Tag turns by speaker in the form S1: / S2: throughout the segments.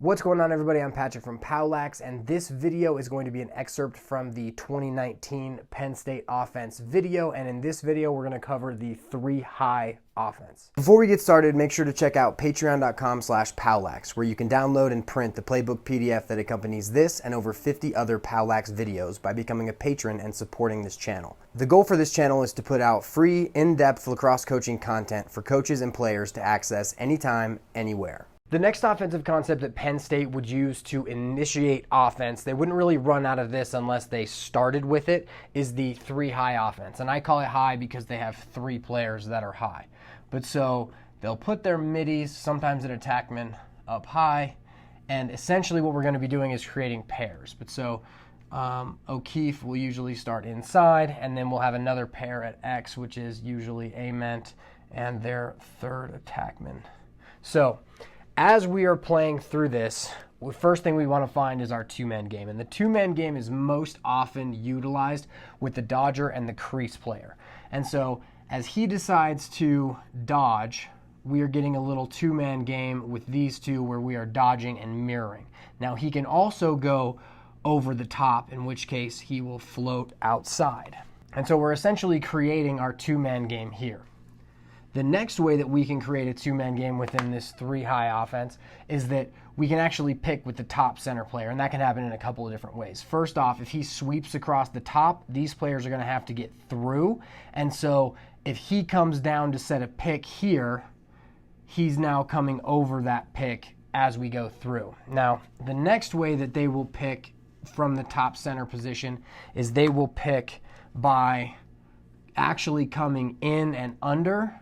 S1: What's going on, everybody? I'm Patrick from POWLAX, and this video is going to be an excerpt from the 2019 Penn State offense video, and in this video we're going to cover the three-high offense. Before we get started, make sure to check out patreon.com/POWLAX, where you can download and print the playbook PDF that accompanies this and over 50 other POWLAX videos by becoming a patron and supporting this channel. The goal for this channel is to put out free, in-depth lacrosse coaching content for coaches and players to access anytime, anywhere. The next offensive concept that Penn State would use to initiate offense, they wouldn't really run out of this unless they started with it, is the three-high offense. And I call it high because they have three players that are high. But so they'll put their middies, sometimes an attackman, up high, and essentially what we're going to be doing is creating pairs. But so O'Keefe will usually start inside, and then we'll have another pair at X, which is usually Ament and their third attackman. So as we are playing through this, the first thing we want to find is our two-man game. And the two-man game is most often utilized with the dodger and the crease player. And so as he decides to dodge, we are getting a little two-man game with these two where we are dodging and mirroring. Now he can also go over the top, in which case he will float outside. And so we're essentially creating our two-man game here. The next way that we can create a two-man game within this three-high offense is that we can actually pick with the top center player, and that can happen in a couple of different ways. First off, if he sweeps across the top, these players are going to have to get through, and so if he comes down to set a pick here, he's now coming over that pick as we go through. Now, the next way that they will pick from the top center position is they will pick by actually coming in and under,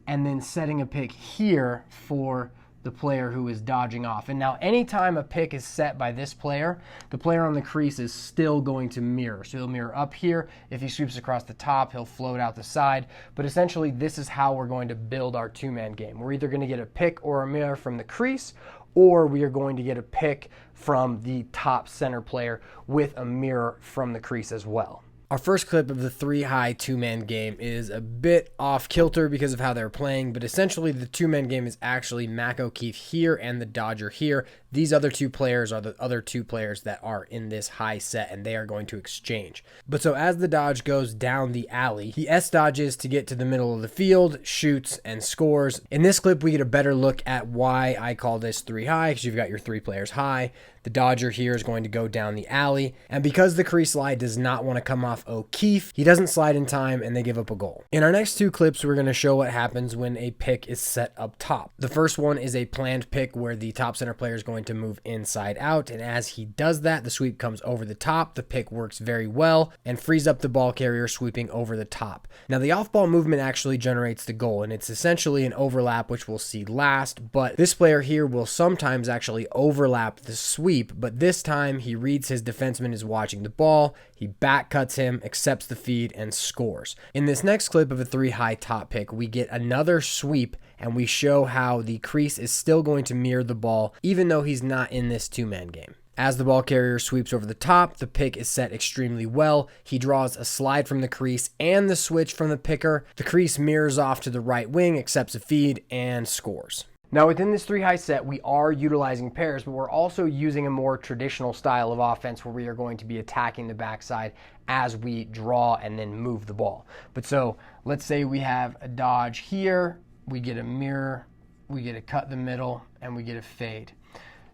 S1: and then setting a pick here for the player who is dodging off. And now anytime a pick is set by this player, the player on the crease is still going to mirror. So he'll mirror up here. If he sweeps across the top, he'll float out the side. But essentially, this is how we're going to build our two-man game. We're either going to get a pick or a mirror from the crease, or we are going to get a pick from the top center player with a mirror from the crease as well. Our first clip of the three-high two-man game is a bit off kilter because of how they're playing, but essentially the two-man game is actually Mac O'Keefe here and the Dodger here. These other two players are the other two players that are in this high set, and they are going to exchange. But so as the dodge goes down the alley, he S-dodges to get to the middle of the field, shoots, and scores. In this clip, we get a better look at why I call this three-high, because you've got your three players high. The dodger here is going to go down the alley, and because the crease slide does not want to come off O'Keefe, he doesn't slide in time, and they give up a goal. In our next two clips, we're going to show what happens when a pick is set up top. The first one is a planned pick where the top center player is going to move inside out, and as he does that, the sweep comes over the top. The pick works very well and frees up the ball carrier sweeping over the top. Now, the off-ball movement actually generates the goal, and it's essentially an overlap, which we'll see last, but this player here will sometimes actually overlap the sweep, but this time he reads his defenseman is watching the ball, he back cuts him, accepts the feed, and scores. In this next clip of a three-high top pick, we get another sweep, and we show how the crease is still going to mirror the ball, even though he's not in this two-man game. As the ball carrier sweeps over the top, the pick is set extremely well. He draws a slide from the crease and the switch from the picker. The crease mirrors off to the right wing, accepts a feed, and scores. Now within this three-high set, we are utilizing pairs, but we're also using a more traditional style of offense where we are going to be attacking the backside as we draw and then move the ball. But so let's say we have a dodge here, we get a mirror, we get a cut the middle, and we get a fade.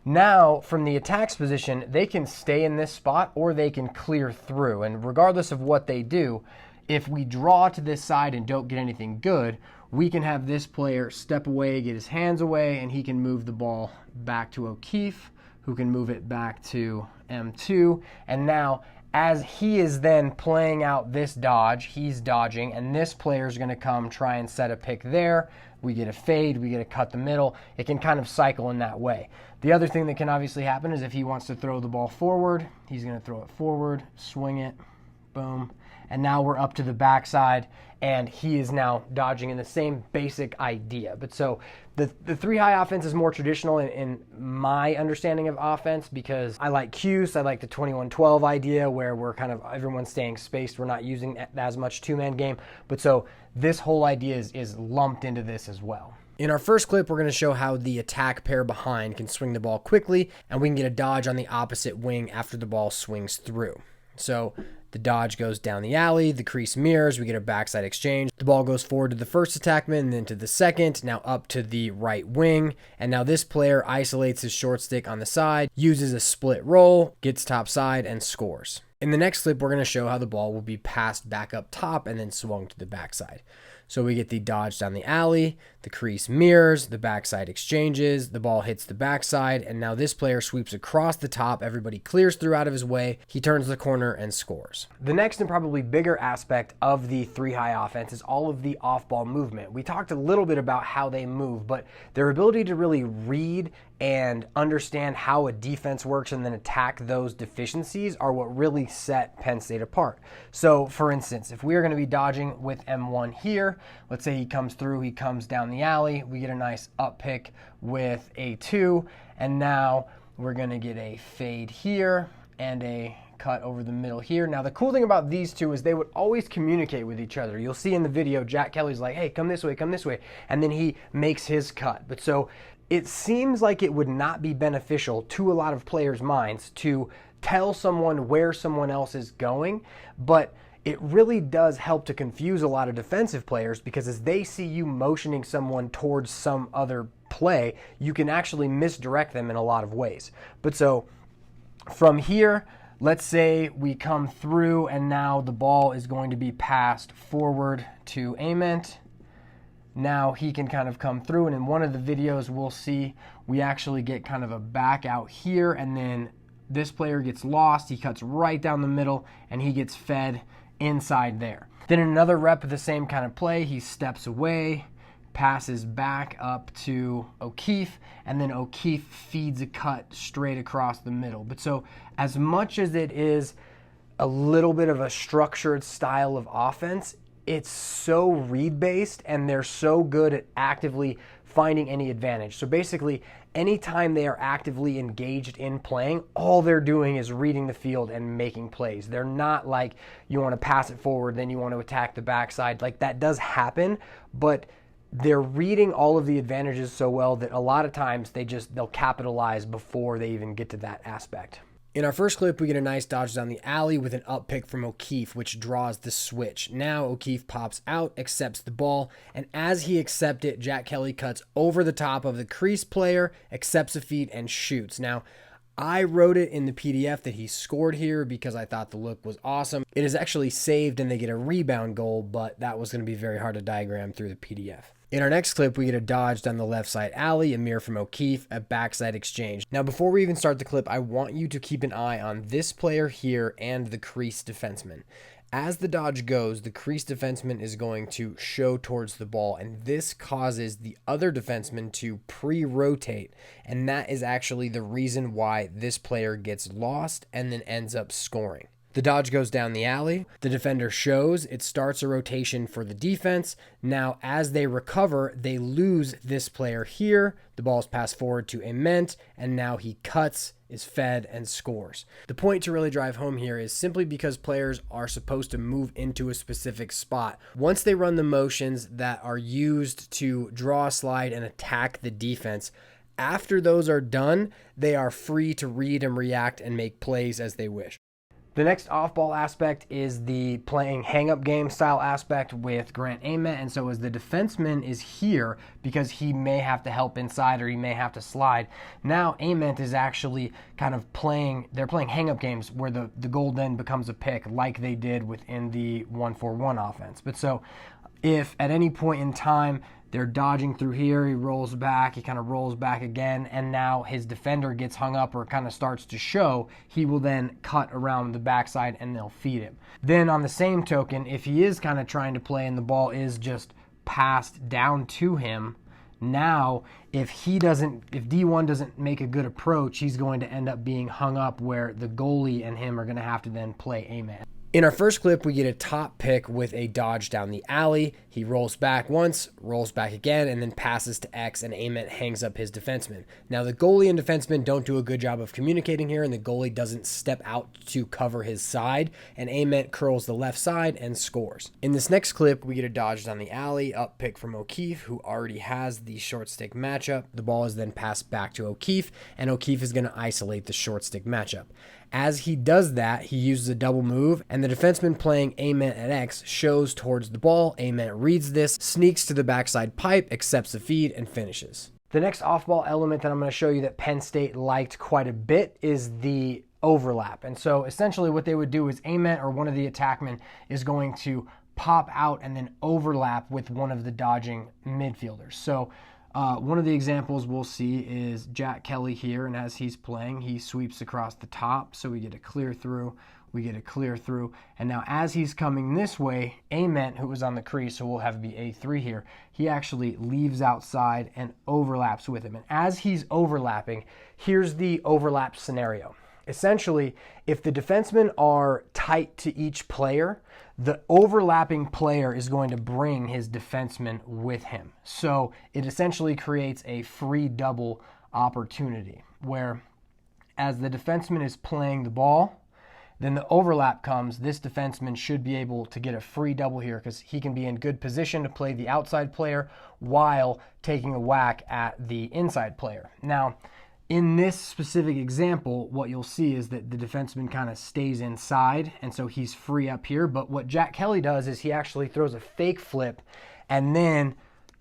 S1: Now, from the attacks position, they can stay in this spot or they can clear through. And regardless of what they do, if we draw to this side and don't get anything good, we can have this player step away, get his hands away, and he can move the ball back to O'Keefe, who can move it back to M2. And now, as he is then playing out this dodge, he's dodging, and this player is going to come try and set a pick there. We get a fade, we get a cut the middle. It can kind of cycle in that way. The other thing that can obviously happen is if he wants to throw the ball forward, he's going to throw it forward, swing it, boom. And now we're up to the backside, and he is now dodging in the same basic idea. But so the three-high offense is more traditional in my understanding of offense because I like Cuse. I like the 21-12 idea where we're kind of everyone's staying spaced. We're not using as much two-man game. But so this whole idea is lumped into this as well. In our first clip, we're going to show how the attack pair behind can swing the ball quickly, and we can get a dodge on the opposite wing after the ball swings through. So the dodge goes down the alley, the crease mirrors, we get a backside exchange. The ball goes forward to the first attackman, and then to the second, now up to the right wing. And now this player isolates his short stick on the side, uses a split roll, gets top side, and scores. In the next clip, we're going to show how the ball will be passed back up top and then swung to the backside. So we get the dodge down the alley, the crease mirrors, the backside exchanges, the ball hits the backside, and now this player sweeps across the top, everybody clears through out of his way, he turns the corner and scores. The next and probably bigger aspect of the three-high offense is all of the off-ball movement. We talked a little bit about how they move, but their ability to really read and understand how a defense works and then attack those deficiencies are what really set Penn State apart. So for instance, if we are going to be dodging with M1 here, let's say he comes through, he comes down the alley, we get a nice up pick with A2, and now we're going to get a fade here and a cut over the middle here. Now the cool thing about these two is they would always communicate with each other. You'll see in the video, Jack Kelly's like, hey, come this way, and then he makes his cut. But so it seems like it would not be beneficial to a lot of players' minds to tell someone where someone else is going, but it really does help to confuse a lot of defensive players, because as they see you motioning someone towards some other play, you can actually misdirect them in a lot of ways. But so from here, let's say we come through and now the ball is going to be passed forward to Ament. Now he can kind of come through, and in one of the videos we'll see we actually get kind of a back out here, and then this player gets lost, he cuts right down the middle, and he gets fed inside there. Then in another rep of the same kind of play, he steps away, passes back up to O'Keefe, and then O'Keefe feeds a cut straight across the middle. But so as much as it is a little bit of a structured style of offense, it's so read-based, and they're so good at actively finding any advantage. So basically, anytime they are actively engaged in playing, all they're doing is reading the field and making plays. They're not like, you want to pass it forward, then you want to attack the backside. Like, that does happen, but they're reading all of the advantages so well that a lot of times they'll capitalize before they even get to that aspect. In our first clip, we get a nice dodge down the alley with an up pick from O'Keefe, which draws the switch. Now O'Keefe pops out, accepts the ball, and as he accepts it, Jack Kelly cuts over the top of the crease player, accepts a feed, and shoots. Now, I wrote it in the PDF that he scored here because I thought the look was awesome. It is actually saved and they get a rebound goal, but that was going to be very hard to diagram through the PDF. In our next clip, we get a dodge down the left side alley, a mirror from O'Keefe, a backside exchange. Now, before we even start the clip, I want you to keep an eye on this player here and the crease defenseman. As the dodge goes, the crease defenseman is going to show towards the ball, and this causes the other defenseman to pre-rotate, and that is actually the reason why this player gets lost and then ends up scoring. The dodge goes down the alley. The defender shows. It starts a rotation for the defense. Now, as they recover, they lose this player here. The ball is passed forward to Ament, and now he cuts, is fed, and scores. The point to really drive home here is simply because players are supposed to move into a specific spot. Once they run the motions that are used to draw a slide and attack the defense, after those are done, they are free to read and react and make plays as they wish. The next off-ball aspect is the playing hang-up game style aspect with Grant Ament, and so as the defenseman is here because he may have to help inside or he may have to slide, now Ament is actually kind of they're playing hang-up games where the goal then becomes a pick like they did within the 1-4-1 offense. But so if at any point in time they're dodging through here, he rolls back, he kind of rolls back again, and now his defender gets hung up or kind of starts to show, he will then cut around the backside and they'll feed him. Then on the same token, if he is kind of trying to play and the ball is just passed down to him, now if D1 doesn't make a good approach, he's going to end up being hung up where the goalie and him are going to have to then play Ament. In our first clip, we get a top pick with a dodge down the alley. He rolls back once, rolls back again, and then passes to X, and Ament hangs up his defenseman. Now, the goalie and defenseman don't do a good job of communicating here, and the goalie doesn't step out to cover his side, and Ament curls the left side and scores. In this next clip, we get a dodge down the alley, up pick from O'Keefe, who already has the short stick matchup. The ball is then passed back to O'Keefe, and O'Keefe is going to isolate the short stick matchup. As he does that, he uses a double move, and the defenseman playing Ament at X shows towards the ball. Ament reads this, sneaks to the backside pipe, accepts the feed, and finishes. The next off-ball element that I'm going to show you that Penn State liked quite a bit is the overlap. And so essentially what they would do is Ament or one of the attackmen is going to pop out and then overlap with one of the dodging midfielders. So one of the examples we'll see is Jack Kelly here, and as he's playing, he sweeps across the top, so we get a clear through, and now as he's coming this way, Ament, who was on the crease, so we'll have the A3 here, he actually leaves outside and overlaps with him. And as he's overlapping, here's the overlap scenario. Essentially, if the defensemen are tight to each player, the overlapping player is going to bring his defenseman with him. So it essentially creates a free double opportunity where as the defenseman is playing the ball, then the overlap comes. This defenseman should be able to get a free double here because he can be in good position to play the outside player while taking a whack at the inside player. Now, in this specific example, what you'll see is that the defenseman kind of stays inside, and so he's free up here. But what Jack Kelly does is he actually throws a fake flip and then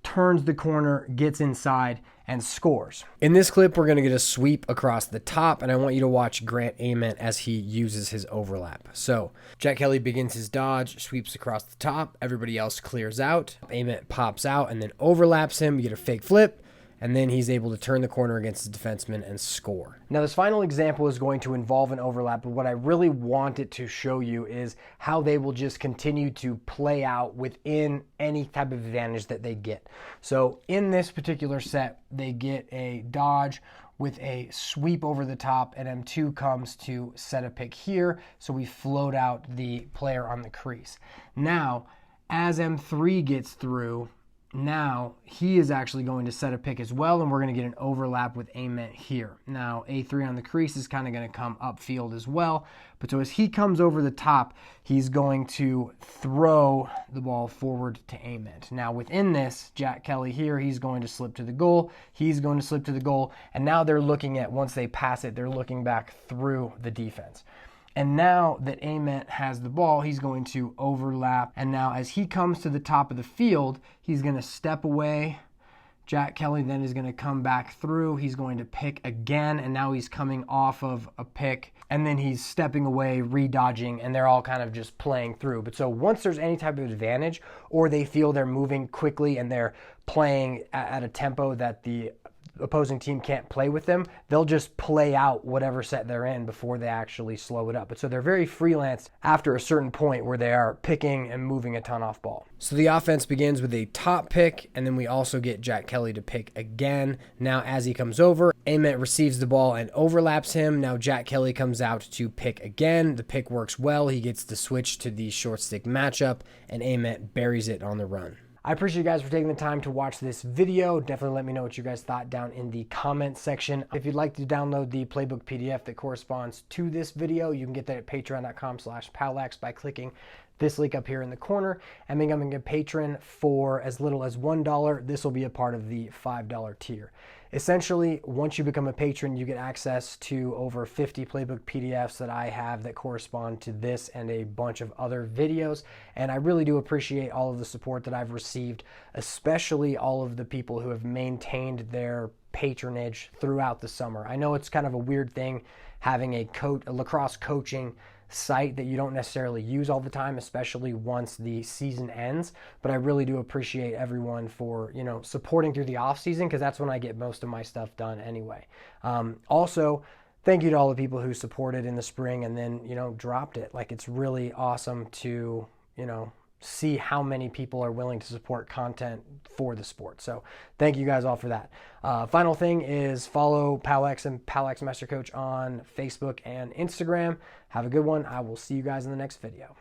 S1: turns the corner, gets inside, and scores. In this clip, we're going to get a sweep across the top, and I want you to watch Grant Ament as he uses his overlap. So Jack Kelly begins his dodge, sweeps across the top, everybody else clears out, Ament pops out and then overlaps him, you get a fake flip, and then he's able to turn the corner against the defenseman and score. Now this final example is going to involve an overlap, but what I really want it to show you is how they will just continue to play out within any type of advantage that they get. So in this particular set, they get a dodge with a sweep over the top, and M2 comes to set a pick here, so we float out the player on the crease. Now, as M3 gets through, now he is actually going to set a pick as well, and we're going to get an overlap with Ament here. Now A3 on the crease is kind of going to come upfield as well, but so as he comes over the top, he's going to throw the ball forward to Ament. Now within this, Jack Kelly here, he's going to slip to the goal, and now they're looking at, once they pass it, they're looking back through the defense. And now that Ament has the ball, he's going to overlap. And now as he comes to the top of the field, he's going to step away. Jack Kelly then is going to come back through. He's going to pick again, and now he's coming off of a pick. And then he's stepping away, re-dodging, and they're all kind of just playing through. But so once there's any type of advantage, or they feel they're moving quickly and they're playing at a tempo that the opposing team can't play with them, they'll just play out whatever set they're in before they actually slow it up. But so they're very freelance after a certain point where they are picking and moving a ton off ball. So the offense begins with a top pick, and then we also get Jack Kelly to pick again. Now as he comes over, Ament receives the ball and overlaps him. Now Jack Kelly comes out to pick again. The pick works well. He gets the switch to the short stick matchup, and Ament buries it on the run. I appreciate you guys for taking the time to watch this video. Definitely let me know what you guys thought down in the comment section. If you'd like to download the playbook PDF that corresponds to this video, you can get that at patreon.com/POWLAX by clicking this link up here in the corner and becoming a patron for as little as $1. This will be a part of the $5 tier. Essentially, once you become a patron, you get access to over 50 playbook PDFs that I have that correspond to this and a bunch of other videos. And I really do appreciate all of the support that I've received, especially all of the people who have maintained their patronage throughout the summer. I know it's kind of a weird thing having a lacrosse coaching site that you don't necessarily use all the time, especially once the season ends, but I really do appreciate everyone for, you know, supporting through the off season, because that's when I get most of my stuff done anyway. Also, thank you to all the people who supported in the spring and then, you know, dropped it. Like, it's really awesome to, you know, see how many people are willing to support content for the sport. So thank you guys all for that. Final thing is follow POWLAX and POWLAX Master Coach on Facebook and Instagram. Have a good one. I will see you guys in the next video.